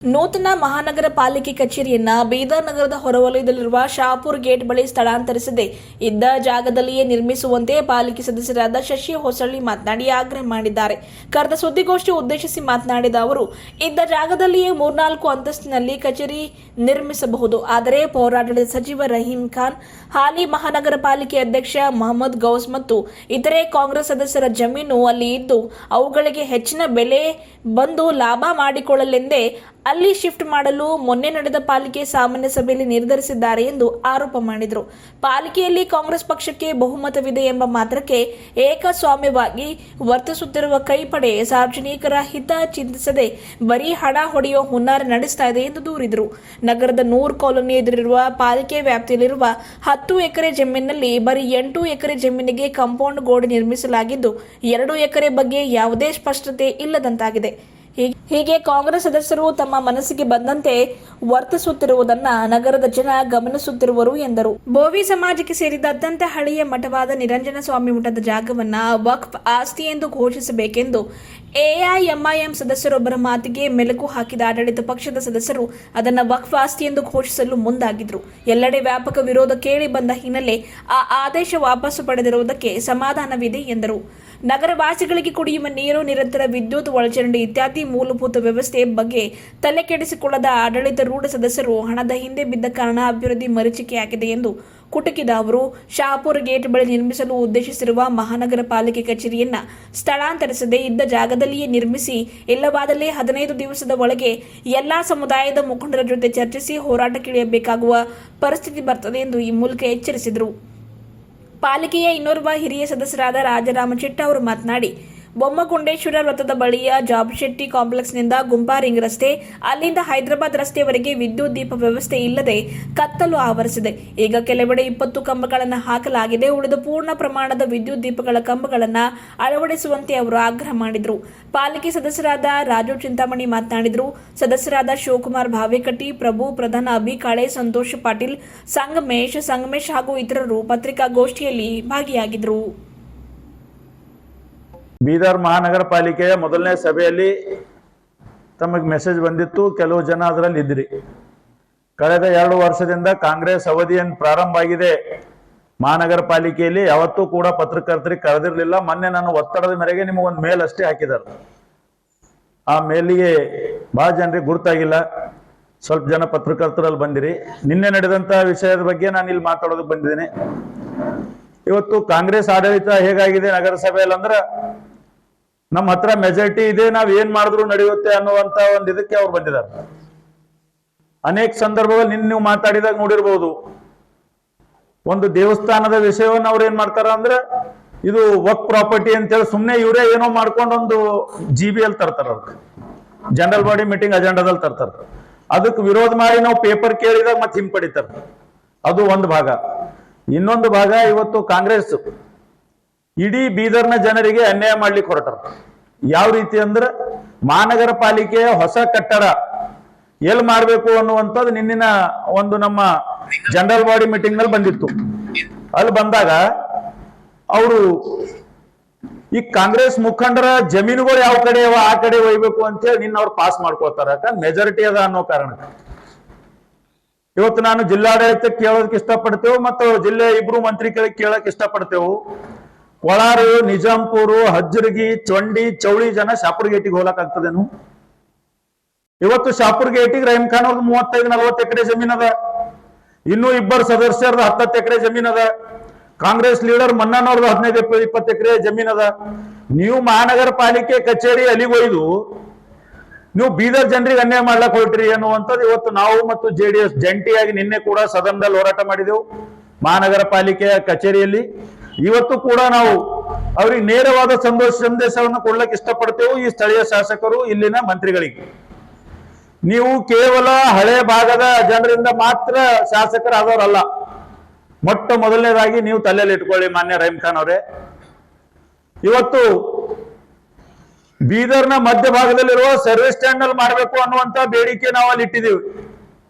ನೂತನ ಮಹಾನಗರ ಪಾಲಿಕೆ ಕಚೇರಿಯನ್ನ ಬೀದರ್ ನಗರದ ಹೊರವಲಯದಲ್ಲಿರುವ ಶಾಪುರ್ ಗೇಟ್ ಬಳಿ ಸ್ಥಳಾಂತರಿಸದೆ ಇದ್ದ ಜಾಗದಲ್ಲಿಯೇ ನಿರ್ಮಿಸುವಂತೆ ಪಾಲಿಕೆ ಸದಸ್ಯರಾದ ಶಶಿ ಹೊಸಳ್ಳಿ ಮಾತನಾಡಿ ಆಗ್ರಹ ಮಾಡಿದ್ದಾರೆ. ಕರೆದ ಸುದ್ದಿಗೋಷ್ಠಿ ಉದ್ದೇಶಿಸಿ ಮಾತನಾಡಿದ ಅವರು, ಇದ್ದ ಜಾಗದಲ್ಲಿಯೇ 3-4 ಅಂತಸ್ತಿನಲ್ಲಿ ಕಚೇರಿ ನಿರ್ಮಿಸಬಹುದು. ಆದರೆ ಪೌರಾಡಳಿತ ಸಚಿವ ರಹೀಂ ಖಾನ್, ಹಾಲಿ ಮಹಾನಗರ ಪಾಲಿಕೆ ಅಧ್ಯಕ್ಷ ಮಹಮ್ಮದ್ ಗೌಸ್ ಮತ್ತು ಇತರೆ ಕಾಂಗ್ರೆಸ್ ಸದಸ್ಯರ ಜಮೀನು ಅಲ್ಲಿ ಇದ್ದು ಅವುಗಳಿಗೆ ಹೆಚ್ಚಿನ ಬೆಲೆ ಬಂದು ಲಾಭ ಮಾಡಿಕೊಳ್ಳಲೆಂದೇ ಅಲ್ಲಿ ಶಿಫ್ಟ್ ಮಾಡಲು ಮೊನ್ನೆ ನಡೆದ ಪಾಲಿಕೆ ಸಾಮಾನ್ಯ ಸಭೆಯಲ್ಲಿ ನಿರ್ಧರಿಸಿದ್ದಾರೆ ಎಂದು ಆರೋಪ ಮಾಡಿದರು. ಪಾಲಿಕೆಯಲ್ಲಿ ಕಾಂಗ್ರೆಸ್ ಪಕ್ಷಕ್ಕೆ ಬಹುಮತವಿದೆ ಎಂಬ ಮಾತ್ರಕ್ಕೆ ಏಕಸ್ವಾಮ್ಯವಾಗಿ ವರ್ತಿಸುತ್ತಿರುವ ಕೈಪಡೆ ಸಾರ್ವಜನಿಕರ ಹಿತ ಚಿಂತಿಸದೆ ಬರೀ ಹಣ ಹೊಡೆಯುವ ಹುನ್ನಾರ ನಡೆಸ್ತಾ ಇದೆ ಎಂದು ದೂರಿದರು. ನಗರದ ನೂರ್ ಕಾಲೋನಿ ಎದುರಿರುವ ಪಾಲಿಕೆ ವ್ಯಾಪ್ತಿಯಲ್ಲಿರುವ 10 ಎಕರೆ ಜಮೀನಿನಲ್ಲಿ ಬರೀ 8 ಎಕರೆ ಜಮೀನಿಗೆ ಕಾಂಪೌಂಡ್ ಗೋಡೆ ನಿರ್ಮಿಸಲಾಗಿದ್ದು 2 ಎಕರೆ ಬಗ್ಗೆ ಯಾವುದೇ ಸ್ಪಷ್ಟತೆ ಇಲ್ಲದಂತಾಗಿದೆ. ಹೀಗೆ ಕಾಂಗ್ರೆಸ್ ಸದಸ್ಯರು ತಮ್ಮ ಮನಸ್ಸಿಗೆ ಬಂದಂತೆ ವರ್ತಿಸುತ್ತಿರುವುದನ್ನ ನಗರದ ಜನ ಗಮನಿಸುತ್ತಿರುವರು ಎಂದರು. ಬೋವಿ ಸಮಾಜಕ್ಕೆ ಸೇರಿದ ಅತ್ಯಂತ ಹಳೆಯ ಮಠವಾದ ನಿರಂಜನ ಸ್ವಾಮಿ ಮಠದ ಜಾಗವನ್ನ ವಕ್ಫ್ ಆಸ್ತಿ ಎಂದು ಘೋಷಿಸಬೇಕೆಂದು ಎಐಎಂಐಎಂ ಸದಸ್ಯರೊಬ್ಬರ ಮಾತಿಗೆ ಮೆಲುಕು ಹಾಕಿದ ಆಡಳಿತ ಪಕ್ಷದ ಸದಸ್ಯರು ಅದನ್ನು ವಕ್ಫ್ ಆಸ್ತಿ ಎಂದು ಘೋಷಿಸಲು ಮುಂದಾಗಿದ್ರು. ಎಲ್ಲೆಡೆ ವ್ಯಾಪಕ ವಿರೋಧ ಕೇಳಿ ಬಂದ ಹಿನ್ನೆಲೆ ಆ ಆದೇಶ ವಾಪಸ್ಸು ಪಡೆದಿರುವುದಕ್ಕೆ ಸಮಾಧಾನವಿದೆ ಎಂದರು. ನಗರವಾಸಿಗಳಿಗೆ ಕುಡಿಯುವ ನೀರು, ನಿರಂತರ ವಿದ್ಯುತ್, ಒಳಚರಂಡಿ ಇತ್ಯಾದಿ ಮೂಲಭೂತ ವ್ಯವಸ್ಥೆ ಬಗ್ಗೆ ತಲೆ ಕೆಡಿಸಿಕೊಳ್ಳದ ಆಡಳಿತಾರೂಢ ಸದಸ್ಯರು ಹಣದ ಹಿಂದೆ ಬಿದ್ದ ಕಾರಣ ಅಭಿವೃದ್ಧಿ ಮರೀಚಿಕೆಯಾಗಿದೆ ಎಂದು ಕುಟುಕಿದ ಅವರು, ಶಾಪುರ್ ಗೇಟ್ ಬಳಿ ನಿರ್ಮಿಸಲು ಉದ್ದೇಶಿಸಿರುವ ಮಹಾನಗರ ಪಾಲಿಕೆ ಕಚೇರಿಯನ್ನ ಸ್ಥಳಾಂತರಿಸದೆ ಇದ್ದ ಜಾಗದಲ್ಲಿಯೇ ನಿರ್ಮಿಸಿ, ಇಲ್ಲವಾದಲ್ಲಿ 15 ದಿವಸದ ಒಳಗೆ ಎಲ್ಲಾ ಸಮುದಾಯದ ಮುಖಂಡರ ಜೊತೆ ಚರ್ಚಿಸಿ ಹೋರಾಟಕ್ಕಿಳಿಯಬೇಕಾಗುವ ಪರಿಸ್ಥಿತಿ ಬರ್ತದೆ ಎಂದು ಈ ಮೂಲಕ ಎಚ್ಚರಿಸಿದರು. ಪಾಲಿಕೆಯ ಇನ್ನೋರ್ವ ಹಿರಿಯ ಸದಸ್ಯರಾದ ರಾಜರಾಮ ಚಿಟ್ಟ ಅವರು ಮಾತನಾಡಿ, ಬೊಮ್ಮಗುಂಡೇಶ್ವರ ವೃತ್ತದ ಬಳಿಯ ಜಾಬ್ ಶೆಟ್ಟಿ ಕಾಂಪ್ಲೆಕ್ಸ್ನಿಂದ ಗುಂಪಾರಿಂಗ್ ರಸ್ತೆ, ಅಲ್ಲಿಂದ ಹೈದರಾಬಾದ್ ರಸ್ತೆಯವರೆಗೆ ವಿದ್ಯುತ್ ದೀಪ ವ್ಯವಸ್ಥೆ ಇಲ್ಲದೆ ಕತ್ತಲು ಆವರಿಸಿದೆ. ಈಗ ಕೆಲವೆಡೆ 20 ಕಂಬಗಳನ್ನು ಹಾಕಲಾಗಿದೆ. ಉಳಿದ ಪೂರ್ಣ ಪ್ರಮಾಣದ ವಿದ್ಯುತ್ ದೀಪಗಳ ಕಂಬಗಳನ್ನು ಅಳವಡಿಸುವಂತೆ ಅವರು ಆಗ್ರಹ ಮಾಡಿದರು. ಪಾಲಿಕೆ ಸದಸ್ಯರಾದ ರಾಜು ಚಿಂತಾಮಣಿ ಮಾತನಾಡಿದರು. ಸದಸ್ಯರಾದ ಶಿವಕುಮಾರ್ ಭಾವೇಕಟ್ಟಿ, ಪ್ರಭು ಪ್ರಧಾನ, ಅಭಿ ಕಾಳೆ, ಸಂತೋಷ್ ಪಾಟೀಲ್, ಸಂಗಮೇಶ್ ಹಾಗೂ ಇತರರು ಪತ್ರಿಕಾಗೋಷ್ಠಿಯಲ್ಲಿ ಭಾಗಿಯಾಗಿದ್ದರು. ಬೀದರ್ ಮಹಾನಗರ ಪಾಲಿಕೆಯ ಮೊದಲನೇ ಸಭೆಯಲ್ಲಿ ತಮಗೆ ಮೆಸೇಜ್ ಬಂದಿತ್ತು. ಕೆಲವು ಜನ ಅದರಲ್ಲಿ ಇದ್ರಿ. ಕಳೆದ 2 ವರ್ಷದಿಂದ ಕಾಂಗ್ರೆಸ್ ಅವಧಿಯನ್ನು ಪ್ರಾರಂಭ ಆಗಿದೆ. ಮಹಾನಗರ ಪಾಲಿಕೆಯಲ್ಲಿ ಯಾವತ್ತೂ ಕೂಡ ಪತ್ರಕರ್ತರಿಗೆ ಕರೆದಿರಲಿಲ್ಲ. ಮೊನ್ನೆ ನಾನು ಒತ್ತಡದ ಮೇರೆಗೆ ನಿಮಗೊಂದು ಮೇಲ್ ಅಷ್ಟೇ ಹಾಕಿದ್ದಾರೆ. ಆ ಮೇಲಿಗೆ ಬಹಳ ಜನರಿಗೆ ಗುರುತಾಗಿಲ್ಲ. ಸ್ವಲ್ಪ ಜನ ಪತ್ರಕರ್ತರಲ್ಲಿ ಬಂದಿರಿ. ನಿನ್ನೆ ನಡೆದಂತ ವಿಷಯದ ಬಗ್ಗೆ ನಾನು ಇಲ್ಲಿ ಮಾತಾಡೋದಕ್ಕೆ ಬಂದಿದ್ದೇನೆ. ಇವತ್ತು ಕಾಂಗ್ರೆಸ್ ಆಡಳಿತ ಹೇಗಾಗಿದೆ ನಗರಸಭೆಯಲ್ಲಿ ಅಂದ್ರೆ, ನಮ್ಮ ಹತ್ರ ಮೆಜಾರಿಟಿ ಇದೆ, ನಾವ್ ಏನ್ ಮಾಡಿದ್ರು ನಡೆಯುತ್ತೆ ಅನ್ನುವಂತ ಒಂದು ಇದಕ್ಕೆ ಅವ್ರು ಬಂದಿದ್ದಾರೆ. ಅನೇಕ ಸಂದರ್ಭಗಳಲ್ಲಿ ನೀವು ಮಾತಾಡಿದಾಗ ನೋಡಿರ್ಬೋದು, ಒಂದು ದೇವಸ್ಥಾನದ ವಿಷಯವನ್ನು ಅವ್ರು ಏನ್ ಮಾಡ್ತಾರ ಅಂದ್ರೆ, ಇದು ವಕ್ ಪ್ರಾಪರ್ಟಿ ಅಂತೇಳಿ ಸುಮ್ಮನೆ ಇವರೇ ಏನೋ ಮಾಡ್ಕೊಂಡು ಒಂದು GB ತರ್ತಾರ. ಅದಕ್ಕೆ ಜನರಲ್ ಬಾಡಿ ಮೀಟಿಂಗ್ ಅಜೆಂಡಾದಲ್ಲಿ ತರ್ತಾರ. ಅದಕ್ಕೆ ವಿರೋಧ ಮಾಡಿ ನಾವು ಪೇಪರ್ ಕೇಳಿದಾಗ ಮತ್ತೆ ಹಿಂಪಡಿತಾರ. ಅದು ಒಂದು ಭಾಗ. ಇನ್ನೊಂದು ಭಾಗ, ಇವತ್ತು ಕಾಂಗ್ರೆಸ್ ಇಡೀ ಬೀದರ್ನ ಜನರಿಗೆ ಅನ್ಯಾಯ ಮಾಡ್ಲಿಕ್ಕೆ ಹೊರಟಾರ. ಯಾವ ರೀತಿ ಅಂದ್ರೆ, ಮಹಾನಗರ ಪಾಲಿಕೆಯ ಹೊಸ ಕಟ್ಟಡ ಎಲ್ಲಿ ಮಾಡ್ಬೇಕು ಅನ್ನುವಂಥದ್ದು ನಿನ್ನಿನ ಒಂದು ನಮ್ಮ ಜನರಲ್ ಬಾಡಿ ಮೀಟಿಂಗ್ ನಲ್ಲಿ ಬಂದಿತ್ತು. ಅಲ್ಲಿ ಬಂದಾಗ ಅವರು ಈ ಕಾಂಗ್ರೆಸ್ ಮುಖಂಡರ ಜಮೀನುಗಳು ಯಾವ ಕಡೆ ಆ ಕಡೆ ಒಯ್ಬೇಕು ಅಂತೇಳಿ ನಿನ್ನ ಅವ್ರು ಪಾಸ್ ಮಾಡ್ಕೊಳ್ತಾರ. ಯಾಕಂದ್ರೆ ಮೆಜಾರಿಟಿ ಅದ ಅನ್ನೋ ಕಾರಣಕ್ಕೆ. ಇವತ್ತು ನಾನು ಜಿಲ್ಲಾಡಳಿತ ಕೇಳೋದಕ್ಕೆ ಇಷ್ಟಪಡ್ತೇವೆ ಮತ್ತು ಜಿಲ್ಲೆ 2 ಮಂತ್ರಿಗಳಿಗೆ ಕೇಳಕ್ ಇಷ್ಟಪಡ್ತೇವೆ. ಕೊಳಾರು, ನಿಜಾಂಪುರು, ಹಜ್ಜರ್ಗಿ, ಚೊಂಡಿ, ಚೌಳಿ ಜನ ಶಾಪುರ್ ಗೇಟಿಗೆ ಹೋಗ್ಲಕ್ ಆಗ್ತದೇನು? ಇವತ್ತು ಶಾಪುರ್ ಗೇಟಿಗೆ ರಹೀಂ ಖಾನ್ ಅವ್ರದ್ದು 35-40 ಎಕರೆ ಜಮೀನ್ ಅದ. ಇನ್ನೂ 2 ಸದಸ್ಯರದ 10 ಎಕರೆ ಜಮೀನ್ ಅದ. ಕಾಂಗ್ರೆಸ್ ಲೀಡರ್ ಮನ್ನನವ್ರದ್ದು 15-20 ಎಕರೆ ಜಮೀನ್ ಅದ. ನೀವು ಮಹಾನಗರ ಪಾಲಿಕೆ ಕಚೇರಿ ಅಲ್ಲಿಗೆ ಒಯ್ದು ನೀವು ಬೀದರ್ ಜನರಿಗೆ ಅನ್ಯಾಯ ಮಾಡ್ಲಕ್ ಹೊರಟ್ರಿ ಅನ್ನುವಂಥದ್ದು ಇವತ್ತು ನಾವು ಮತ್ತು JDS ಜಂಟಿಯಾಗಿ ನಿನ್ನೆ ಕೂಡ ಸದನದಲ್ಲಿ ಹೋರಾಟ ಮಾಡಿದೆವು. ಮಹಾನಗರ ಪಾಲಿಕೆಯ ಕಚೇರಿಯಲ್ಲಿ ಇವತ್ತು ಕೂಡ ನಾವು ಅವ್ರಿಗೆ ನೇರವಾದ ಸಂದೇಶವನ್ನು ಕೊಡ್ಲಕ್ಕೆ ಇಷ್ಟಪಡ್ತೇವೆ. ಈ ಸ್ಥಳೀಯ ಶಾಸಕರು, ಇಲ್ಲಿನ ಮಂತ್ರಿಗಳಿಗೆ, ನೀವು ಕೇವಲ ಹಳೆ ಭಾಗದ ಜನರಿಂದ ಮಾತ್ರ ಶಾಸಕರಾದವರಲ್ಲ. ಮೊಟ್ಟ ಮೊದಲನೇದಾಗಿ ನೀವು ತಲೆಯಲ್ಲಿ ಇಟ್ಕೊಳ್ಳಿ ಮಾನ್ಯ ರಹೀಂ ಖಾನ್ ಅವರೇ. ಇವತ್ತು ಬೀದರ್ನ ಮಧ್ಯಭಾಗದಲ್ಲಿರುವ ಸರ್ವಿಸ್ ಸ್ಟ್ಯಾಂಡ್ ನಲ್ಲಿ ಮಾಡಬೇಕು ಅನ್ನುವಂತ ಬೇಡಿಕೆ ನಾವು ಅಲ್ಲಿ ಇಟ್ಟಿದ್ದೀವಿ.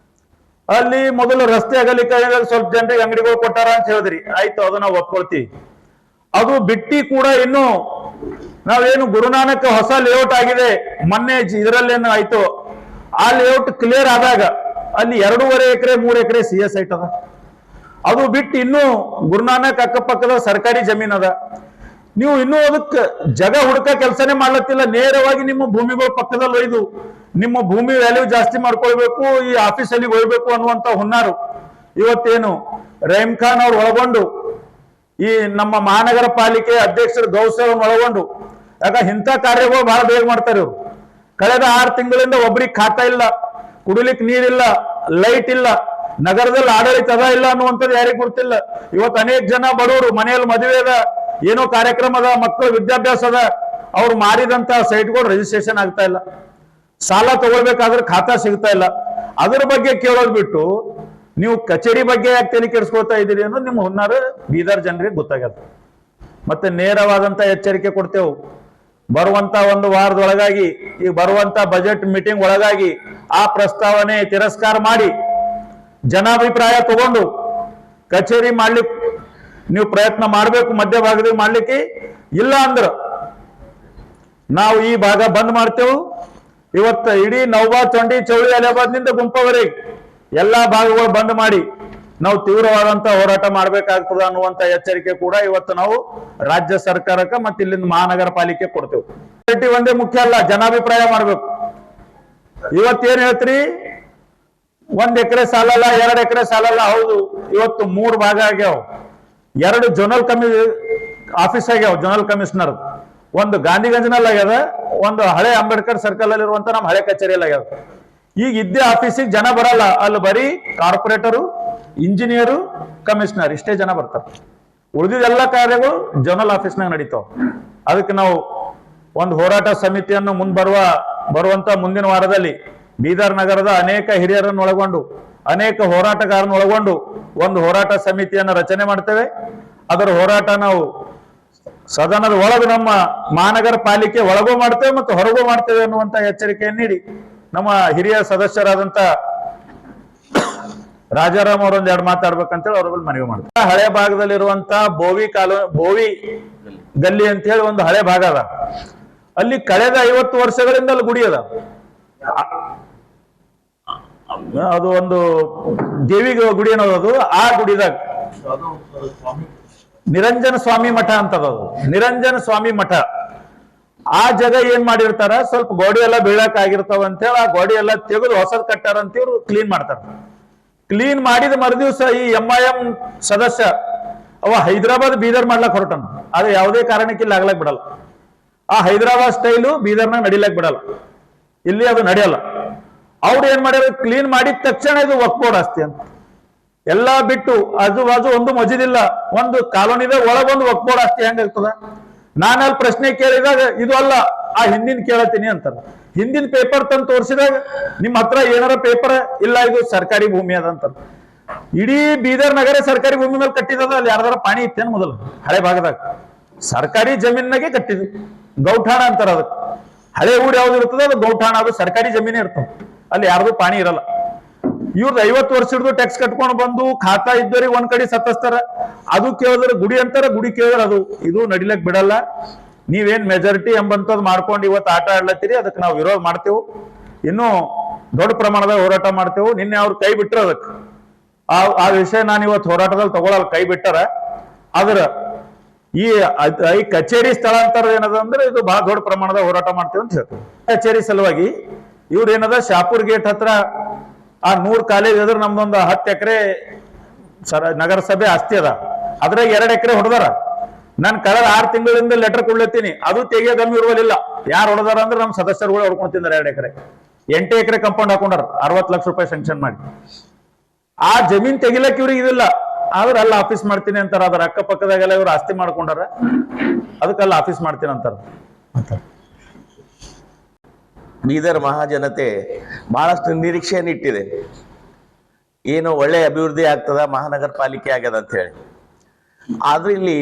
ಅಲ್ಲಿ ಮೊದಲು ರಸ್ತೆ ಅಗಲೀಕರಣ ಸ್ವಲ್ಪ ಜನರಿಗೆ ಅಂಗಡಿಗಳು ಕೊಟ್ಟಾರ ಅಂತ ಹೇಳಿದ್ರಿ. ಆಯ್ತು, ಅದು ನಾವು ಒಪ್ಕೊಳ್ತೀವಿ. ಅದು ಬಿಟ್ಟಿ ಕೂಡ ಇನ್ನು ನಾವೇನು ಗುರುನಾನಕ್ ಹೊಸ ಲೇಔಟ್ ಆಗಿದೆ, ಮೊನ್ನೆ ಇದರಲ್ಲೇನು ಆಯ್ತು, ಆ ಲೇಔಟ್ ಕ್ಲಿಯರ್ ಆದಾಗ ಅಲ್ಲಿ 2.5 ಎಕರೆ 3 ಎಕರೆ CS ಐಟ್ ಅದ. ಅದು ಬಿಟ್ಟು ಇನ್ನೂ ಗುರುನಾನಕ್ ಅಕ್ಕಪಕ್ಕದ ಸರ್ಕಾರಿ ಜಮೀನ್ ಅದ. ನೀವು ಇನ್ನೂ ಅದಕ್ಕೆ ಜಗ ಹುಡುಕ ಕೆಲಸನೇ ಮಾಡ್ಲತ್ತಿಲ್ಲ. ನೇರವಾಗಿ ನಿಮ್ಮ ಭೂಮಿಗಳ ಪಕ್ಕದಲ್ಲಿ ಒಯ್ದು ನಿಮ್ಮ ಭೂಮಿ ವ್ಯಾಲ್ಯೂ ಜಾಸ್ತಿ ಮಾಡ್ಕೊಳ್ಬೇಕು, ಈ ಆಫೀಸಲ್ಲಿ ಒಯ್ಬೇಕು ಅನ್ನುವಂತ ಹುನ್ನಾರು ಇವತ್ತೇನು ರಹೀಂ ಖಾನ್ ಅವ್ರು ಒಳಗೊಂಡು ಈ ನಮ್ಮ ಮಹಾನಗರ ಪಾಲಿಕೆ ಅಧ್ಯಕ್ಷರು ಗೌಸರ್ ಒಳಗೊಂಡು, ಯಾಕ ಇಂಥ ಕಾರ್ಯಗಳು ಬಹಳ ಬೇಗ ಮಾಡ್ತಾರೆ ಇವರು. ಕಳೆದ 6 ತಿಂಗಳಿಂದ ಒಬ್ರಿಗೆ ಖಾತಾ ಇಲ್ಲ, ಕುಡಿಲಿಕ್ಕೆ ನೀರಿಲ್ಲ, ಲೈಟ್ ಇಲ್ಲ, ನಗರದಲ್ಲಿ ಆಡಳಿತ ಅದ ಇಲ್ಲ ಅನ್ನುವಂಥದ್ದು ಯಾರಿಗೂ ಗೊತ್ತಿಲ್ಲ. ಇವತ್ತು ಅನೇಕ ಜನ ಬಡವರು ಮನೆಯಲ್ಲಿ ಮದುವೆ ಅದ, ಏನೋ ಕಾರ್ಯಕ್ರಮ ಅದ, ಮಕ್ಕಳ ವಿದ್ಯಾಭ್ಯಾಸ ಅದ, ಅವ್ರು ಮಾರಿದಂತ ಸೈಟ್ಗಳು ರಿಜಿಸ್ಟ್ರೇಷನ್ ಆಗ್ತಾ ಇಲ್ಲ, ಸಾಲ ತಗೊಳ್ಬೇಕಾದ್ರೆ ಖಾತಾ ಸಿಗ್ತಾ ಇಲ್ಲ. ಅದ್ರ ಬಗ್ಗೆ ಕೇಳೋದು ಬಿಟ್ಟು ನೀವು ಕಚೇರಿ ಬಗ್ಗೆ ಯಾಕೆ ತಲೆ ಕೆಡಿಸ್ಕೊಳ್ತಾ ಇದ್ದೀರಿ ಅನ್ನೋದು ನಿಮ್ಮ ಹುನ್ನಾರ ಬೀದರ್ ಜನರಿಗೆ ಗೊತ್ತಾಗತ್ತೆ. ಮತ್ತೆ ನೇರವಾದಂತ ಎಚ್ಚರಿಕೆ ಕೊಡ್ತೇವೆ. ಬರುವಂತ 1 ವಾರದೊಳಗಾಗಿ, ಈ ಬರುವಂತ ಬಜೆಟ್ ಮೀಟಿಂಗ್ ಒಳಗಾಗಿ ಆ ಪ್ರಸ್ತಾವನೆ ತಿರಸ್ಕಾರ ಮಾಡಿ ಜನಾಭಿಪ್ರಾಯ ತಗೊಂಡು ಕಚೇರಿ ಮಾಡ್ಲಿಕ್ಕೆ ನೀವು ಪ್ರಯತ್ನ ಮಾಡಬೇಕು. ಮಧ್ಯಭಾಗದಲ್ಲಿ ಮಾಡ್ಲಿಕ್ಕೆ ಇಲ್ಲ ಅಂದ್ರ ನಾವು ಈ ಭಾಗ ಬಂದ್ ಮಾಡ್ತೇವೆ. ಇವತ್ತು ಇಡೀ ನೌಬಾದ್, ಚೊಂಡಿ, ಚೌಳಿ, ಅಲಿಯಾಬಾದ್ನಿಂದ ಗುಂಪವರೆಗೆ ಎಲ್ಲಾ ಭಾಗಗಳು ಬಂದ್ ಮಾಡಿ ನಾವು ತೀವ್ರವಾದಂತ ಹೋರಾಟ ಮಾಡ್ಬೇಕಾಗ್ತದ ಅನ್ನುವಂತ ಎಚ್ಚರಿಕೆ ಕೂಡ ಇವತ್ತು ನಾವು ರಾಜ್ಯ ಸರ್ಕಾರಕ್ಕೆ ಮತ್ತೆ ಇಲ್ಲಿಂದ ಮಹಾನಗರ ಪಾಲಿಕೆ ಕೊಡ್ತೇವೆ. ಒಂದೇ ಮುಖ್ಯ ಅಲ್ಲ, ಜನಾಭಿಪ್ರಾಯ ಮಾಡ್ಬೇಕು. ಇವತ್ತೇನ್ ಹೇಳ್ತೀರಿ, 1 ಎಕರೆ ಸಾಲಲ್ಲ, 2 ಎಕರೆ ಸಾಲಲ್ಲ. ಹೌದು, ಇವತ್ತು 3 ಭಾಗ ಆಗ್ಯಾವ. 2 ಜೋನಲ್ ಆಫೀಸ್ ಆಗ್ಯಾವ, ಜೋನಲ್ ಕಮಿಷನರ್. ಒಂದು ಗಾಂಧಿಗಂಜ್ನಲ್ಲಿ ಆಗ್ಯದ, ಒಂದು ಹಳೆ ಅಂಬೇಡ್ಕರ್ ಸರ್ಕಲ್ ಅಲ್ಲಿ ಇರುವಂತ ನಮ್ಮ ಹಳೆ ಕಚೇರಿಯಲ್ಲಿ ಆಗ್ಯದ. ಈಗ ಇದ್ದೇ ಆಫೀಸಿಗೆ ಜನ ಬರಲ್ಲ, ಅಲ್ಲಿ ಬರೀ ಕಾರ್ಪೊರೇಟರು, ಇಂಜಿನಿಯರು, ಕಮಿಷನರ್ ಇಷ್ಟೇ ಜನ ಬರ್ತಾರೆ. ಉಳಿದಿದ್ದೆಲ್ಲ ಕಾರ್ಯಗಳು ಜೋನಲ್ ಆಫೀಸ್ನಾಗ ನಡೀತಾವ. ಅದಕ್ಕೆ ನಾವು ಒಂದು ಹೋರಾಟ ಸಮಿತಿಯನ್ನು ಬರುವಂತ ಮುಂದಿನ ವಾರದಲ್ಲಿ ಬೀದರ್ ನಗರದ ಅನೇಕ ಹಿರಿಯರನ್ನು ಒಳಗೊಂಡು, ಅನೇಕ ಹೋರಾಟಗಾರರನ್ನು ಒಳಗೊಂಡು ಒಂದು ಹೋರಾಟ ಸಮಿತಿಯನ್ನು ರಚನೆ ಮಾಡ್ತೇವೆ. ಅದರ ಹೋರಾಟ ನಾವು ಸದನದ ಒಳಗೆ ನಮ್ಮ ಮಹಾನಗರ ಪಾಲಿಕೆ ಒಳಗೂ ಮಾಡ್ತೇವೆ ಮತ್ತು ಹೊರಗೂ ಮಾಡ್ತೇವೆ ಅನ್ನುವಂತ ಎಚ್ಚರಿಕೆಯನ್ನು ನೀಡಿ ನಮ್ಮ ಹಿರಿಯ ಸದಸ್ಯರಾದಂತ ರಾಜಾರಾಮ್ ಅವರೊಂದು 2 ಮಾತಾಡ್ಬೇಕಂತೇಳಿ ಅವ್ರ ಬಳಿ ಮನವಿ ಮಾಡ್ತಾರೆ. ಹಳೆ ಭಾಗದಲ್ಲಿರುವಂತ ಬೋವಿ ಗಲ್ಲಿ ಅಂತ ಹೇಳಿ ಒಂದು ಹಳೆ ಭಾಗ ಅದ. ಅಲ್ಲಿ ಕಳೆದ 50 ವರ್ಷಗಳಿಂದ ಅಲ್ಲಿ ಗುಡಿ ಅದ. ಅದು ಒಂದು ದೇವಿ ಗುಡಿ ಅನ್ನೋದು. ಆ ಗುಡಿದಾಗ ನಿರಂಜನ ಸ್ವಾಮಿ ಮಠ ಅಂತದ. ನಿರಂಜನ ಸ್ವಾಮಿ ಮಠ ಆ ಜಾಗ ಏನ್ ಮಾಡಿರ್ತಾರ, ಸ್ವಲ್ಪ ಗೋಡಿ ಎಲ್ಲ ಬೀಳಕ್ ಆಗಿರ್ತಾವ ಅಂತೇಳಿ ಆ ಗೋಡಿ ಎಲ್ಲ ತೆಗೆದು ಹೊಸದ್ ಕಟ್ಟಾರ ಅಂತ ಇವ್ರು ಕ್ಲೀನ್ ಮಾಡ್ತಾರ. ಕ್ಲೀನ್ ಮಾಡಿದ ಮರುದಿವ್ಸ ಈ MIM ಸದಸ್ಯ ಅವ ಹೈದರಾಬಾದ್ ಬೀದರ್ ಮಾಡ್ಲಕ್ ಹೊರಟನ. ಅದು ಯಾವುದೇ ಕಾರಣಕ್ಕೆ ಇಲ್ಲಿ ಆಗ್ಲಕ್ ಬಿಡಲ್ಲ. ಆ ಹೈದರಾಬಾದ್ ಸ್ಟೈಲು ಬೀದರ್ನಾಗ ನಡಿಲಕ್ ಬಿಡಲ್ಲ, ಇಲ್ಲಿ ಅದು ನಡೆಯಲ್ಲ. ಅವ್ರು ಏನ್ ಮಾಡ್ಯಾರ, ಕ್ಲೀನ್ ಮಾಡಿದ ತಕ್ಷಣ ಇದು ವಕ್ಫ್ ಬೋರ್ಡ್ ಆಸ್ತಿ ಅಂತ ಎಲ್ಲಾ ಬಿಟ್ಟು ಆಜು ಬಾಜು ಒಂದು ಮಜಿದಿಲ್ಲ, ಒಂದು ಕಾಲೋನಿದ ಒಳಗೊಂದು ವಕ್ಫ್ ಬೋರ್ಡ್ ಆಸ್ತಿ ಹೆಂಗಾಗ್ತದ? ನಾನು ಅಲ್ಲಿ ಪ್ರಶ್ನೆ ಕೇಳಿದಾಗ ಇದು ಅಲ್ಲ, ಆ ಹಿಂದಿನ ಕೇಳತ್ತೀನಿ ಅಂತಾರ. ಹಿಂದಿನ ಪೇಪರ್ ತಂದು ತೋರಿಸಿದಾಗ ನಿಮ್ಮ ಹತ್ರ ಏನಾರ ಪೇಪರ್ ಇಲ್ಲ, ಇದು ಸರ್ಕಾರಿ ಭೂಮಿ ಅದ ಅಂತಾರ. ಇಡೀ ಬೀದರ್ ನಗರ ಸರ್ಕಾರಿ ಭೂಮಿ ಮೇಲೆ ಕಟ್ಟಿದದ. ಅಲ್ಲಿ ಯಾರ್ದಾರ ಪಾಣಿ ಇತ್ತೇನು ಮೊದಲು? ಹಳೆ ಭಾಗದಾಗ ಸರ್ಕಾರಿ ಜಮೀನಾಗೆ ಕಟ್ಟಿದ್ವಿ. ಗೌಠಾಣ ಅಂತಾರ ಅದಕ್ಕೆ. ಹಳೆ ಊರು ಯಾವ್ದು ಇರ್ತದೆ ಅದು ಗೌಠಾಣ, ಅದು ಸರ್ಕಾರಿ ಜಮೀನೇ ಇರ್ತದೆ, ಅಲ್ಲಿ ಯಾರ್ದು ಪಾಣಿ ಇರಲ್ಲ. ಇವ್ರದ್ದು 50 ವರ್ಷ ಹಿಡಿದು ಟ್ಯಾಕ್ಸ್ ಕಟ್ಕೊಂಡು ಬಂದು ಖಾತಾ ಇದ್ದವ್ರಿಗೆ ಒಂದ್ ಕಡೆ ಸತ್ತಿಸ್ತಾರ. ಅದು ಕೇಳಿದ್ರೆ ಗುಡಿ ಅಂತಾರ, ಗುಡಿ ಕೇಳಿದ್ರೆ ಅದು. ಇದು ನಡಿಲಕ್ ಬಿಡಲ್ಲ. ನೀವೇನ್ ಮೆಜಾರಿಟಿ ಎಂಬಂತದ್ ಮಾಡ್ಕೊಂಡು ಇವತ್ತು ಆಟ ಆಡ್ಲತ್ತೀರಿ, ಅದಕ್ಕೆ ನಾವು ವಿರೋಧ ಮಾಡ್ತೇವೆ. ಇನ್ನೂ ದೊಡ್ಡ ಪ್ರಮಾಣದ ಹೋರಾಟ ಮಾಡ್ತೇವೆ. ನಿನ್ನೆ ಅವ್ರು ಕೈ ಬಿಟ್ರ ಅದಕ್ಕೆ. ಆ ವಿಷಯ ನಾನು ಇವತ್ತು ಹೋರಾಟದಲ್ಲಿ ತಗೊಳಲ್ಲ, ಕೈ ಬಿಟ್ಟಾರ. ಆದ್ರ ಈ ಕಚೇರಿ ಸ್ಥಳಾಂತರ ಏನದ ಅಂದ್ರೆ ಇದು ಬಹಳ ದೊಡ್ಡ ಪ್ರಮಾಣದ ಹೋರಾಟ ಮಾಡ್ತೇವೆ ಅಂತ ಹೇಳ್ತೇವೆ. ಕಚೇರಿ ಸಲುವಾಗಿ ಇವ್ರು ಏನದ, ಶಾಪುರ್ ಗೇಟ್ ಹತ್ರ ಆ 100 ಕಾಲೇಜ್ ಎದುರು ನಮ್ದೊಂದು 10 ಎಕರೆ ನಗರಸಭೆ ಆಸ್ತಿ ಅದ. ಅದ್ರಾಗ 2 ಎಕರೆ ಹೊಡೆದಾರ. ನಾನು ಕಳೆದ 6 ತಿಂಗಳಿಂದ ಲೆಟರ್ ಕೊಡ್ಲತ್ತೀನಿ, ಅದು ತೆಗಿಯೋದಮ್ಮಿ ಇರುವಲ್ಲಿಲ್ಲ. ಯಾರು ಹೊಡೆದಾರ ಅಂದ್ರೆ ನಮ್ಮ ಸದಸ್ಯರುಗಳು ಹೊಡ್ಕೊಂಡು ತಿಂದಾರೆ. 2 ಎಕರೆ 8 ಎಕರೆ ಕಂಪೌಂಡ್ ಹಾಕೊಂಡಾರ, 60 ಲಕ್ಷ ರೂಪಾಯಿ ಸ್ಯಾಂಕ್ಷನ್ ಮಾಡಿ. ಆ ಜಮೀನ್ ತೆಗಿಲಕ್ ಇವ್ರಿಗೆ ಇದಿಲ್ಲ, ಆದ್ರೆ ಅಲ್ಲ ಆಫೀಸ್ ಮಾಡ್ತೀನಿ ಅಂತಾರ. ಅದ್ರ ಅಕ್ಕಪಕ್ಕದಾಗೆಲ್ಲ ಇವ್ರು ಆಸ್ತಿ ಮಾಡ್ಕೊಂಡಾರ, ಅದಕ್ಕೆಲ್ಲ ಆಫೀಸ್ ಮಾಡ್ತೀನಿ ಅಂತಾರ. ಬೀದರ್ ಮಹಾಜನತೆ ಬಹಳಷ್ಟು ನಿರೀಕ್ಷೆಯನ್ನು ಇಟ್ಟಿದೆ. ಏನು ಒಳ್ಳೆ ಅಭಿವೃದ್ಧಿ ಆಗ್ತದ, ಮಹಾನಗರ ಪಾಲಿಕೆ ಆಗ್ಯದ ಅಂತ ಹೇಳಿ. ಆದ್ರೆ ಇಲ್ಲಿ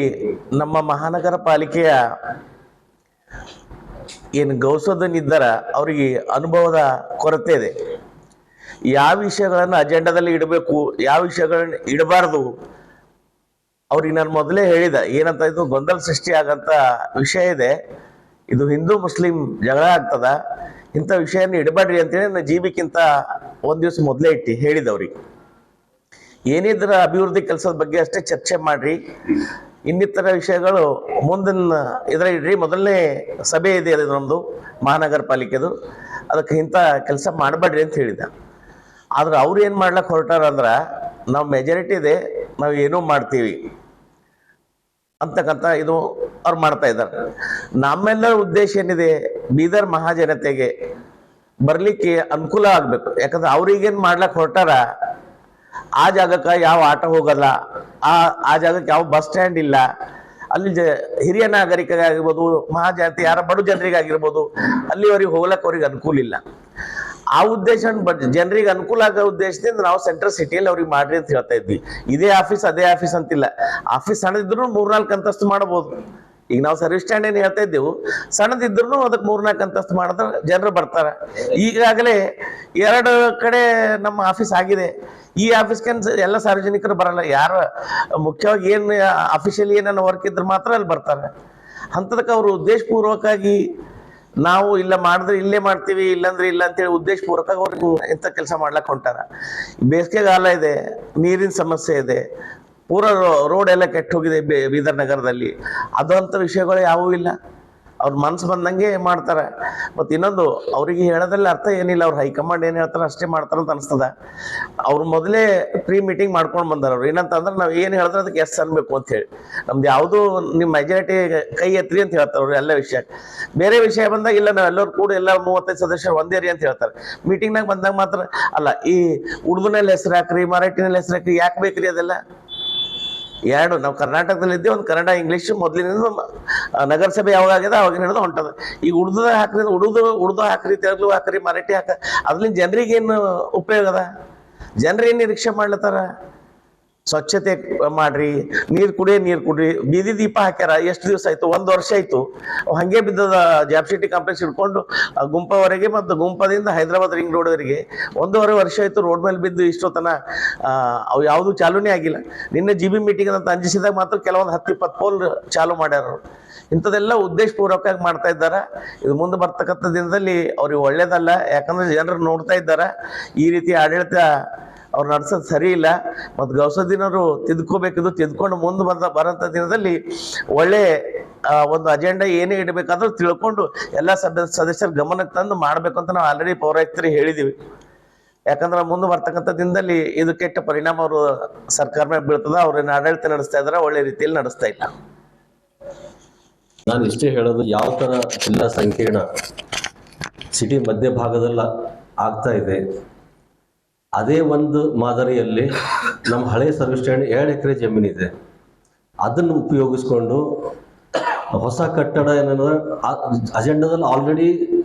ನಮ್ಮ ಮಹಾನಗರ ಪಾಲಿಕೆಯ ಏನು ಗೌಸದನಿದ್ದಾರ ಅವರಿಗೆ ಅನುಭವದ ಕೊರತೆ ಇದೆ. ಯಾವ ವಿಷಯಗಳನ್ನು ಅಜೆಂಡಾದಲ್ಲಿ ಇಡಬೇಕು, ಯಾವ ವಿಷಯಗಳನ್ನ ಇಡಬಾರ್ದು, ಅವ್ರಿಗೆ ನಾನು ಮೊದಲೇ ಹೇಳಿದ ಏನಂತ, ಇದು ಗೊಂದಲ ಸೃಷ್ಟಿ ಆಗಂತ ವಿಷಯ ಇದೆ. ಇದು ಹಿಂದೂ ಮುಸ್ಲಿಂ ಜಗಳ ಆಗ್ತದ. ಇಂಥ ವಿಷಯನ ಇಡಬೇಡ್ರಿ ಅಂತೇಳಿ ನಾನು GB-ಕ್ಕಿಂತ ಒಂದು ದಿವಸ ಮೊದಲೇ ಹೇಳಿದವ್ರಿಗೆ ಏನಿದ್ರ ಅಭಿವೃದ್ಧಿ ಕೆಲಸದ ಬಗ್ಗೆ ಅಷ್ಟೇ ಚರ್ಚೆ ಮಾಡ್ರಿ, ಇನ್ನಿತರ ವಿಷಯಗಳು ಮುಂದಿನ ಇದ್ರ ಇಡ್ರಿ. ಮೊದಲನೇ ಸಭೆ ಇದೆ ಅದು ನಮ್ಮದು ಮಹಾನಗರ ಪಾಲಿಕೆದು, ಅದಕ್ಕೆ ಇಂಥ ಕೆಲಸ ಮಾಡಬೇಡ್ರಿ ಅಂತ ಹೇಳಿದ. ಆದ್ರೆ ಅವ್ರು ಏನು ಮಾಡ್ಲಕ್ಕೆ ಹೊರಟಾರ ಅಂದ್ರೆ ನಾವು ಮೆಜಾರಿಟಿ ಇದೆ, ನಾವು ಏನೂ ಮಾಡ್ತೀವಿ ಅಂತಕ್ಕಂಥ ಇದು ಅವ್ರು ಮಾಡ್ತಾ ಇದ್ದಾರೆ. ನಮ್ಮೆಲ್ಲರ ಉದ್ದೇಶ ಏನಿದೆ, ಬೀದರ್ ಮಹಾಜನತೆಗೆ ಬರ್ಲಿಕ್ಕೆ ಅನುಕೂಲ ಆಗ್ಬೇಕು. ಯಾಕಂದ್ರೆ ಅವ್ರಿಗೇನು ಮಾಡ್ಲಕ್ಕೆ ಹೊರಟಾರ, ಆ ಜಾಗಕ್ಕೆ ಯಾವ ಆಟೋ ಹೋಗಲ್ಲ, ಆ ಜಾಗಕ್ಕೆ ಯಾವ ಬಸ್ ಸ್ಟ್ಯಾಂಡ್ ಇಲ್ಲ, ಅಲ್ಲಿ ಹಿರಿಯ ನಾಗರಿಕರಿಗಾಗಿರ್ಬೋದು, ಮಹಾಜನತೆ ಯಾರ ಬಡ ಜನರಿಗಾಗಿರ್ಬೋದು, ಅಲ್ಲಿವರೆಗೆ ಹೋಗ್ಲಕ್ಕೆ ಅವ್ರಿಗೆ ಅನುಕೂಲ ಇಲ್ಲ. ಆ ಉದ್ದೇಶ ಜನರಿಗೆ ಅನುಕೂಲ ಆಗೋ ಉದ್ದೇಶದಿಂದ ನಾವು ಸೆಂಟ್ರಲ್ ಸಿಟಿಯಲ್ಲಿ ಅವ್ರಿಗೆ ಮಾಡ್ರಿ ಅಂತ ಹೇಳ್ತಾ ಇದ್ವಿ. ಇದೇ ಆಫೀಸ್ ಅದೇ ಆಫೀಸ್ ಅಂತಿಲ್ಲ, ಆಫೀಸ್ ಸಣ್ಣದಿದ್ರು 3-4 ಅಂತಸ್ತು ಮಾಡಬಹುದು. ಈಗ ನಾವು ಸರ್ವಿಸ್ ಸ್ಟ್ಯಾಂಡ್ ಏನು ಹೇಳ್ತಾ ಇದ್ದೇವು, ಸಣ್ಣದಿದ್ರು ಅದಕ್ಕೆ 3-4 ಅಂತಸ್ತು ಮಾಡಿದ್ರೆ ಜನರು ಬರ್ತಾರೆ. ಈಗಾಗಲೇ 2 ಕಡೆ ನಮ್ಮ ಆಫೀಸ್ ಆಗಿದೆ. ಈ ಆಫೀಸ್ಗೆ ಎಲ್ಲ ಸಾರ್ವಜನಿಕರು ಬರಲ್ಲ, ಯಾರು ಮುಖ್ಯವಾಗಿ ಏನು ಅಫಿಷಿಯಲಿ ಏನಾನ ವರ್ಕ್ ಇದ್ರೆ ಮಾತ್ರ ಅಲ್ಲಿ ಬರ್ತಾರೆ. ಅಂಥದಕ್ಕೆ ಅವರು ಉದ್ದೇಶಪೂರ್ವಕವಾಗಿ ನಾವು ಇಲ್ಲ ಮಾಡಿದ್ರೆ ಇಲ್ಲೇ ಮಾಡ್ತೀವಿ, ಇಲ್ಲಾಂದ್ರೆ ಇಲ್ಲ ಅಂತೇಳಿ ಉದ್ದೇಶಪೂರ್ವಕವಾಗಿ ಅವ್ರಿಗೆ ಇಂಥ ಕೆಲಸ ಮಾಡ್ಲಕ್ಕೆ ಹೊಂಟಾರ. ಬೇಸಿಗೆಗಾಲ ಇದೆ, ನೀರಿನ ಸಮಸ್ಯೆ ಇದೆ, ಪೂರ ರೋಡ್ ಎಲ್ಲ ಕೆಟ್ಟು ಹೋಗಿದೆ ಬೀದರ್ ನಗರದಲ್ಲಿ. ಅದಂಥ ವಿಷಯಗಳು ಯಾವುವೂ ಇಲ್ಲ, ಅವ್ರ ಮನ್ಸು ಬಂದಂಗೆ ಮಾಡ್ತಾರೆ. ಮತ್ತು ಇನ್ನೊಂದು, ಅವ್ರಿಗೆ ಹೇಳೋದ್ರಲ್ಲಿ ಅರ್ಥ ಏನಿಲ್ಲ, ಅವ್ರು ಹೈಕಮಾಂಡ್ ಏನು ಹೇಳ್ತಾರೆ ಅಷ್ಟೇ ಮಾಡ್ತಾರಂತ ಅನಿಸ್ತದ. ಅವ್ರು ಮೊದಲೇ ಪ್ರೀ ಮೀಟಿಂಗ್ ಮಾಡ್ಕೊಂಡು ಬಂದಾರ. ಅವ್ರು ಏನಂತಂದ್ರೆ ನಾವು ಏನು ಹೇಳಿದ್ರೆ ಅದಕ್ಕೆ ಎಸ್ ಅನ್ಬೇಕು ಅಂತ ಹೇಳಿ, ನಮ್ದು ಯಾವುದು ನಿಮ್ಮ ಮೆಜಾರಿಟಿ ಕೈ ಎತ್ರಿ ಅಂತ ಹೇಳ್ತಾರೆ ಅವ್ರು ಎಲ್ಲ ವಿಷಯ. ಬೇರೆ ವಿಷಯ ಬಂದಾಗ ಇಲ್ಲ ನಾವು ಎಲ್ಲರೂ ಕೂಡ ಎಲ್ಲ 35 ಸದಸ್ಯರು ಒಂದೇ ರೀ ಅಂತ ಹೇಳ್ತಾರೆ. ಮೀಟಿಂಗ್ನಾಗ ಬಂದಾಗ ಮಾತ್ರ ಅಲ್ಲ, ಈ ಉರ್ದುನಲ್ಲಿ ಹೆಸರು ಹಾಕ್ರಿ, ಮರಾಠಿನಲ್ಲಿ ಹೆಸರು ಹಾಕ್ರಿ, ಯಾಕೆ ಬೇಕ್ರಿ ಅದೆಲ್ಲ? ಎರಡು ನಾವು ಕರ್ನಾಟಕದಲ್ಲಿ ಇದ್ದೇವೆ, ಒಂದು ಕನ್ನಡ ಇಂಗ್ಲೀಷ್ ಮೊದಲಿನಿಂದ ನಗರಸಭೆ ಯಾವಾಗ ಆಗಿದೆ ಅವಾಗ ಹಿಡಿದು ಹೊಂಟದ. ಈಗ ಉರ್ದು ಹಾಕ್ರಿ, ಉರ್ದು ಹಾಕ್ರಿ, ತೆಲುಗು ಹಾಕ್ರಿ, ಮರಾಠಿ ಅದ್ರಿಂದ ಜನರಿಗೇನು ಉಪಯೋಗ ಅದ? ಜನರೇನು ನಿರೀಕ್ಷೆ ಮಾಡ್ಲತ್ತಾರ? ಸ್ವಚ್ಛತೆ ಮಾಡ್ರಿ, ನೀರು ಕುಡ್ರಿ, ಬೀದಿ ದೀಪ ಹಾಕ್ಯಾರ. ಎಷ್ಟು ದಿವಸ ಆಯ್ತು? 1 ವರ್ಷ ಆಯ್ತು. ಹಂಗೆ ಬಿದ್ದದ ಜಾಬ್ ಸಿಟಿ ಕಾಂಪ್ಲೆಕ್ಸ್ ಹಿಡ್ಕೊಂಡು ಗುಂಪವರೆಗೆ ಮತ್ತು ಗುಂಪದಿಂದ ಹೈದರಾಬಾದ್ ರಿಂಗ್ ರೋಡ್ವರೆಗೆ 1.5 ವರ್ಷ ಆಯ್ತು ರೋಡ್ ಮೇಲೆ ಬಿದ್ದು. ಇಷ್ಟೊತ್ತನ ಅವು ಯಾವುದು ಚಾಲೂನೇ ಆಗಿಲ್ಲ. ನಿನ್ನೆ GB ಮೀಟಿಂಗ್ ಅಂತ ಅಂಜಿಸಿದಾಗ ಮಾತ್ರ ಕೆಲವೊಂದು 10-20 ಪೋಲ್ ಚಾಲು ಮಾಡ್ಯಾರ. ಇಂಥದ್ದೆಲ್ಲ ಉದ್ದೇಶಪೂರ್ವಕವಾಗಿ ಮಾಡ್ತಾ ಇದ್ದಾರೆ. ಇದು ಮುಂದೆ ಬರ್ತಕ್ಕಂಥ ದಿನದಲ್ಲಿ ಅವ್ರಿಗೆ ಒಳ್ಳೇದಲ್ಲ. ಯಾಕಂದ್ರೆ ಜನರು ನೋಡ್ತಾ ಇದ್ದಾರೆ ಈ ರೀತಿ ಆಡಳಿತ ಅವ್ರು ನಡ್ಸೋದು ಸರಿ ಇಲ್ಲ. ಮತ್ತು ಗೌಸದಿನವರು ತಿದ್ಕೋಬೇಕಿದ್ದು, ತಿದ್ಕೊಂಡು ಮುಂದೆ ಬರೋಂಥ ದಿನದಲ್ಲಿ ಒಳ್ಳೆ ಒಂದು ಅಜೆಂಡಾ ಏನೇ ಇಡಬೇಕಾದ್ರೂ ತಿಳ್ಕೊಂಡು ಎಲ್ಲ ಸದಸ್ಯರ ಗಮನಕ್ಕೆ ತಂದು ಮಾಡಬೇಕು ಅಂತ ನಾವು ಆಲ್ರೆಡಿ ಪೌರಾಯುಕ್ತರಿಗೆ ಹೇಳಿದ್ದೀವಿ. ಯಾಕಂದ್ರೆ ಮುಂದೆ ಬರ್ತಕ್ಕಂಥ ದಿನದಲ್ಲಿ ಇದು ಕೆಟ್ಟ ಪರಿಣಾಮ ಅವರು ಸರ್ಕಾರ ಮೇಲೆ ಬೀಳ್ತದ. ಅವ್ರನ್ನ ಆಡಳಿತ ನಡೆಸ್ತಾ ಇದ್ದಾರೆ, ಒಳ್ಳೆ ರೀತಿಯಲ್ಲಿ ನಡೆಸ್ತಾ ಇಲ್ಲ. ನಾನು ಇಷ್ಟೇ ಹೇಳೋದು, ಯಾವ ಥರ ಜಿಲ್ಲಾ ಸಂಕೀರ್ಣ ಸಿಟಿ ಮಧ್ಯಭಾಗದಲ್ಲಿ ಆಗ್ತಾ ಇದೆ, ಅದೇ ಒಂದು ಮಾದರಿಯಲ್ಲಿ ನಮ್ಮ ಹಳೆ ಸರ್ವಿಸ್ ಸ್ಟ್ಯಾಂಡ್ 2 ಎಕರೆ ಜಮೀನಿದೆ. ಅದನ್ನು ಉಪಯೋಗಿಸ್ಕೊಂಡು ಹೊಸ ಕಟ್ಟಡ ಏನಂದ್ರೆ ಅಜೆಂಡಾದಲ್ಲಿ ಆಲ್ರೆಡಿ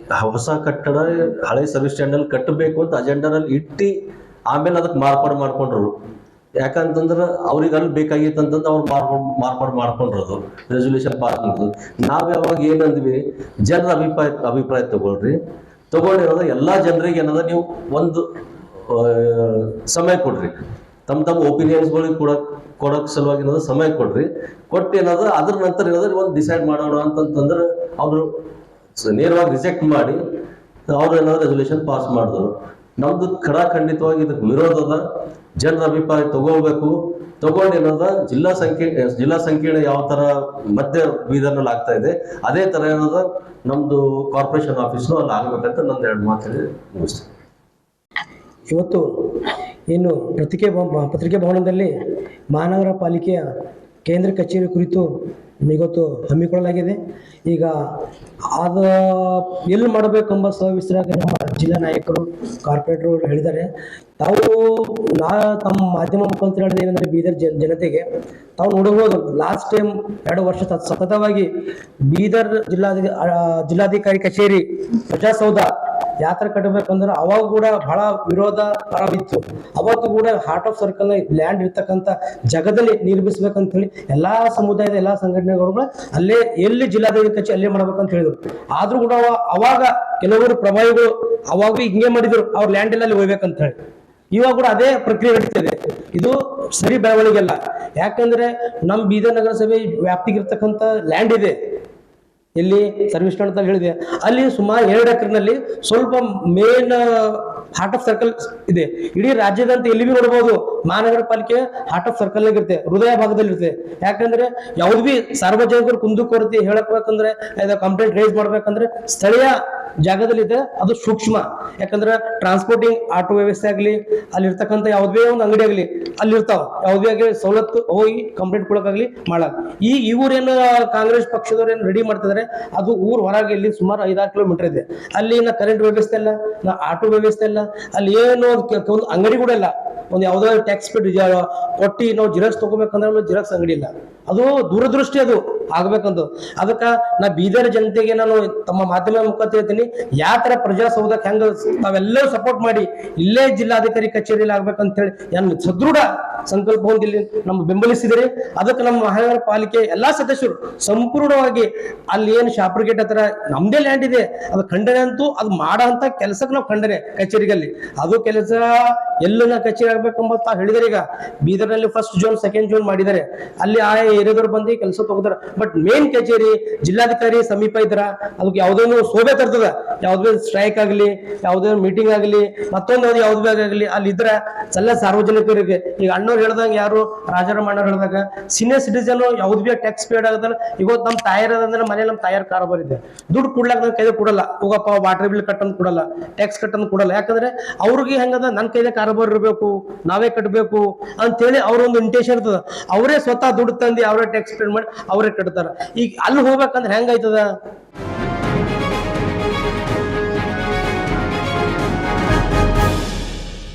ಹೊಸ ಕಟ್ಟಡ ಹಳೆ ಸರ್ವಿಸ್ ಸ್ಟ್ಯಾಂಡಲ್ಲಿ ಕಟ್ಟಬೇಕು ಅಂತ ಅಜೆಂಡಾದಲ್ಲಿ ಇಟ್ಟು ಆಮೇಲೆ ಅದಕ್ಕೆ ಮಾಡ್ಕೊಂಡ್ರು. ಯಾಕಂತಂದ್ರೆ ಅವ್ರಿಗೆ ಅಲ್ಲಿ ಬೇಕಾಗಿತ್ತು ಅಂತಂದ್ರೆ ಅವ್ರು ಮಾಡ್ಕೊಂಡಿರೋದು, ರೆಸೊಲ್ಯೂಷನ್ ಪಾಸ್ ಮಾಡೋದು. ನಾವು ಯಾವಾಗ ಏನಂದ್ವಿ, ಜನರ ಅಭಿಪ್ರಾಯ ತಗೊಂಡಿರೋದು ಎಲ್ಲ ಜನರಿಗೆ ಏನದ, ನೀವು ಒಂದು ಸಮಯ ಕೊಡ್ರಿ, ತಮ್ಮ ಒಪಿನಿಯನ್ಸ್ಗಳಿಗೆ ಕೊಡೋಕೆ ಸಲುವಾಗಿ ಏನದ ಸಮಯ ಕೊಡ್ರಿ. ಕೊಟ್ಟು ಏನದ ಅದ್ರ ನಂತರ ಏನಂದ್ರೆ ಒಂದು ಡಿಸೈಡ್ ಮಾಡೋಣ ಅಂತಂತಂದ್ರೆ ಅವರು ನೇರವಾಗಿ ರಿಜೆಕ್ಟ್ ಮಾಡಿ ಅವ್ರು ಏನಾದ್ರು ರೆಸೊಲ್ಯೂಷನ್ ಪಾಸ್ ಮಾಡಿದ್ರು. ನಮ್ದು ಖಂಡಿತವಾಗಿ ಇದಕ್ಕೆ ವಿರೋಧದ. ಜನರ ಅಭಿಪ್ರಾಯ ತಗೊಂಡು ಏನದ ಜಿಲ್ಲಾ ಸಂಕೀರ್ಣ ಯಾವ ತರ ಮಧ್ಯ ಬೀದರ್ನಲ್ಲಿ ಆಗ್ತಾ ಇದೆ, ಅದೇ ತರ ಏನದ ನಮ್ದು ಕಾರ್ಪೊರೇಷನ್ ಆಫೀಸ್ನು ಅಲ್ಲಿ ಆಗ್ಬೇಕಂತ ನಂದು 2 ಮಾತು ಹೇಳಿ ಮುಗಿಸ್ತೀನಿ. ಇವತ್ತು ಏನು ಪತ್ರಿಕೆ ಭವನದಲ್ಲಿ ಮಹಾನಗರ ಪಾಲಿಕೆಯ ಕೇಂದ್ರ ಕಚೇರಿ ಕುರಿತು ಇವತ್ತು ಹಮ್ಮಿಕೊಳ್ಳಲಾಗಿದೆ. ಈಗ ಅದು ಎಲ್ಲಿ ಮಾಡಬೇಕೆಂಬ ಸವಿಸ್ತಾರವಾಗಿ ನಮ್ಮ ಜಿಲ್ಲಾ ನಾಯಕರು, ಕಾರ್ಪೊರೇಟರು ಹೇಳಿದ್ದಾರೆ. ತಮ್ಮ ಮಾಧ್ಯಮ ಮುಖಾಂತರ ಹೇಳಿದ ಏನಂದರೆ, ಬೀದರ್ ಜನತೆಗೆ ತಾವು ನೋಡಬಹುದು, ಲಾಸ್ಟ್ ಟೈಮ್ 2 ವರ್ಷ ಸತತವಾಗಿ ಬೀದರ್ ಜಿಲ್ಲಾಧಿಕಾರಿ ಕಚೇರಿ ಪ್ರಜಾಸೌಧ ಯಾತ್ರೆ ಕಟ್ಟಬೇಕಂದ್ರೆ ಅವಾಗ ಕೂಡ ಬಹಳ ವಿರೋಧ ಪರವಿತ್ತು. ಅವತ್ತು ಕೂಡ ಹಾರ್ಟ್ ಆಫ್ ಸರ್ಕಲ್ ಲ್ಯಾಂಡ್ ಇರ್ತಕ್ಕಂಥ ಜಾಗದಲ್ಲಿ ನಿರ್ಮಿಸ್ಬೇಕಂತ ಹೇಳಿ ಎಲ್ಲಾ ಸಮುದಾಯದ ಎಲ್ಲಾ ಸಂಘಟನೆಗಳು ಅಲ್ಲೇ ಎಲ್ಲಿ ಜಿಲ್ಲಾಧಿಕಾರಿ ಕಚೇರಿ ಅಲ್ಲೇ ಮಾಡ್ಬೇಕಂತ ಹೇಳಿದ್ರು. ಆದ್ರೂ ಕೂಡ ಅವಾಗ ಕೆಲವರು ಪ್ರಭಾವಿಗಳು ಅವಾಗ ಹಿಂಗೆ ಮಾಡಿದ್ರು, ಅವ್ರ ಲ್ಯಾಂಡ್ ಎಲ್ಲ ಅಲ್ಲಿ ಹೋಗ್ಬೇಕಂತ ಹೇಳಿ. ಇವಾಗ ಕೂಡ ಅದೇ ಪ್ರಕ್ರಿಯೆ ನಡೀತಿದೆ. ಇದು ಸರಿ ಬೆಳವಣಿಗೆ ಅಲ್ಲ. ಯಾಕಂದ್ರೆ ನಮ್ಮ ಬೀದರ್ ನಗರಸಭೆ ವ್ಯಾಪ್ತಿಗಿರ್ತಕ್ಕಂಥ ಲ್ಯಾಂಡ್ ಇದೆ. ಎಲ್ಲಿ ಸರ್ವಿಸ್ ಅಂತ ಹೇಳಿದೆ, ಅಲ್ಲಿ ಸುಮಾರು 2 ಎಕರೆನಲ್ಲಿ ಸ್ವಲ್ಪ ಮೇನ್ ಹಾರ್ಟ್ ಆಫ್ ಸರ್ಕಲ್ ಇದೆ. ಇಡೀ ರಾಜ್ಯದಂತ ಎಲ್ಲಿ ಬಿ ನೋಡಬಹುದು ಮಹಾನಗರ ಪಾಲಿಕೆ ಹಾರ್ಟ್ ಆಫ್ ಸರ್ಕಲ್ ಇರುತ್ತೆ, ಹೃದಯ ಭಾಗದಲ್ಲಿ ಇರುತ್ತೆ. ಯಾಕಂದ್ರೆ ಯಾವ್ದು ಬಿ ಸಾರ್ವಜನಿಕರು ಕುಂದುಕೊರತೆ ಹೇಳಕ್ಬೇಕಂದ್ರೆ ಕಂಪ್ಲೇಂಟ್ ರೇಸ್ ಮಾಡ್ಬೇಕಂದ್ರೆ ಸ್ಥಳೀಯ ಜಾಗದಲ್ಲಿ ಇದೆ, ಅದು ಸೂಕ್ಷ್ಮ. ಯಾಕಂದ್ರೆ ಟ್ರಾನ್ಸ್ಪೋರ್ಟಿಂಗ್ ಆಟೋ ವ್ಯವಸ್ಥೆ ಆಗ್ಲಿ, ಅಲ್ಲಿ ಇರ್ತಕ್ಕಂಥ ಯಾವುದೇ ಒಂದು ಅಂಗಡಿ ಆಗ್ಲಿ ಅಲ್ಲಿ ಇರ್ತಾವ, ಯಾವುದೇ ಆಗಲಿ ಸವಲತ್ತು ಹೋಗಿ ಕಂಪ್ಲೇಂಟ್ ಕೊಡಕ್ಕಾಗ್ಲಿ ಮಾಡಕ್. ಈ ಇವ್ರೇನು ಕಾಂಗ್ರೆಸ್ ಪಕ್ಷದವ್ರು ಏನು ರೆಡಿ ಮಾಡ್ತಿದಾರೆ, ಅದು ಊರ್ ಹೊರಗೆ ಇಲ್ಲಿ ಸುಮಾರು 5-6 ಕಿಲೋಮೀಟರ್ ಇದೆ. ಅಲ್ಲಿ ನಾ ಕರೆಂಟ್ ವ್ಯವಸ್ಥೆ ಇಲ್ಲ, ನಾ ಆಟೋ ವ್ಯವಸ್ಥೆ ಇಲ್ಲ, ಅಲ್ಲಿ ಏನು ಒಂದು ಅಂಗಡಿ ಕೂಡ ಇಲ್ಲ. ಒಂದು ಯಾವ್ದೋ ಟ್ಯಾಕ್ಸ್ ಕೊಟ್ಟಿ ನಾವು ಜಿರಾಕ್ಸ್ ತಗೋಬೇಕಂದ್ರೆ ಅಲ್ಲಿ ಜಿರಾಕ್ಸ್ ಅಂಗಡಿ ಇಲ್ಲ. ಅದು ದೂರದೃಷ್ಟಿ ಅದು ಆಗ್ಬೇಕಂತ. ಅದಕ್ಕ ನಾ ಬೀದರ್ ಜನತೆಗೆ ನಾನು ತಮ್ಮ ಮಾಧ್ಯಮ ಮುಖಾಂತರ ಹೇಳ್ತೀನಿ, ಯಾವ ತರ ಪ್ರಜಾಸೌಧಕ್ಕೆ ಹೆಂಗ ತಾವೆಲ್ಲರೂ ಸಪೋರ್ಟ್ ಮಾಡಿ ಇಲ್ಲೇ ಜಿಲ್ಲಾಧಿಕಾರಿ ಕಚೇರಿಯಲ್ಲಿ ಆಗ್ಬೇಕಂತ ಹೇಳಿ ಏನ್ ಸದೃಢ ಸಂಕಲ್ಪ ಹೊಂದಿಲ್ಲಿ ನಮ್ಮ ಬೆಂಬಲಿಸಿದರೆ, ಅದಕ್ಕೆ ನಮ್ಮ ಮಹಾನಗರ ಪಾಲಿಕೆ ಎಲ್ಲಾ ಸದಸ್ಯರು ಸಂಪೂರ್ಣವಾಗಿ ಅಲ್ಲಿ ಏನು ಶಾಪುರ್ ಗೇಟ್ ಹತ್ರ ನಮ್ದೇ ಲ್ಯಾಂಡ್ ಇದೆ, ಅದು ಖಂಡನೆ ಅಂತೂ ಅದು ಮಾಡಂತ ಕೆಲಸಕ್ಕೆ ನಾವು ಖಂಡನೆ ಕಚೇರಿಗಲ್ಲಿ ಅದು ಕೆಲಸ ಎಲ್ಲ ಕಚೇರಿ ಆಗ್ಬೇಕಂಬ ಹೇಳಿದರೆ. ಈಗ ಬೀದರ್ನಲ್ಲಿ 1st ಜೋನ್ 2nd ಜೋನ್ ಮಾಡಿದ್ದಾರೆ, ಅಲ್ಲಿ ಆ ಏರಿಯಾದವ್ರು ಬಂದು ಕೆಲಸ ತಗೋತಾರ. ಬಟ್ ಮೇನ್ ಕಚೇರಿ ಜಿಲ್ಲಾಧಿಕಾರಿ ಸಮೀಪ ಇದ್ರ ಅದಕ್ಕೆ ಯಾವುದೋ ಶೋಭೆ ತರ್ತದ, ಯಾವ್ದೇ ಸ್ಟ್ರೈಕ್ ಆಗ್ಲಿ, ಯಾವುದೇ ಮೀಟಿಂಗ್ ಆಗ್ಲಿ, ಮತ್ತೊಂದು ಯಾವ್ದು ಆಗಲಿ ಅಲ್ಲಿ ಇದ್ರ ಎಲ್ಲ ಸಾರ್ವಜನಿಕರಿಗೆ. ಈಗ ಅಣ್ಣವ್ರು ಹೇಳ್ದಂಗ, ಯಾರು ರಾಜಾರಾಮ್ ಅಣ್ಣವ್ರು ಹೇಳ್ದಾಗ ಸೀನಿಯರ್ ಸಿಟಿಸನ್ ಯಾವ್ದು ಬಿ ಟ್ಯಾಕ್ಸ್ ಪೇಡ್ ಆಗದಲ್ಲ. ಇವತ್ತು ನಮ್ ತಾಯರ್ ಅದಂದ್ರೆ ಮನೆ ನಮ್ ತಾಯರ್ ಕಾರೋಬಾರ್ ಇದೆ, ದುಡ್ಡು ಕೊಡ್ಲಾಕ ನನ್ ಕೈದಾಗ ಕೊಡಲ್ಲ, ಹೋಗಪ್ಪ ವಾಟರ್ ಬಿಲ್ ಕಟ್ಟಂದ್ ಕೊಡಲ್ಲ, ಟ್ಯಾಕ್ಸ್ ಕಟ್ಟಂದ್ ಕೊಡಲ್ಲ. ಯಾಕಂದ್ರೆ ಅವ್ರಿಗೆ ಹೆಂಗದ ನನ್ ಕೈದಾಗ ಕಾರೋಬಾರ್ ಇರ್ಬೇಕು, ನಾವೇ ಕಟ್ಟಬೇಕು ಅಂತೇಳಿ ಅವ್ರೊಂದು ಇಂಟೆನ್ಷನ್ ಇರ್ತದ. ಅವರೇ ಸ್ವತಃ ದುಡ್ಡು ತಂದು ಅವರೇ ಟ್ಯಾಕ್ಸ್ ಪೇಡ್ ಮಾಡಿ ಅವರೇ ಕಟ್ತಾರ. ಈಗ ಅಲ್ಲಿ ಹೋಗ್ಬೇಕಂದ್ರೆ ಹೆಂಗಾಯ್ತದ?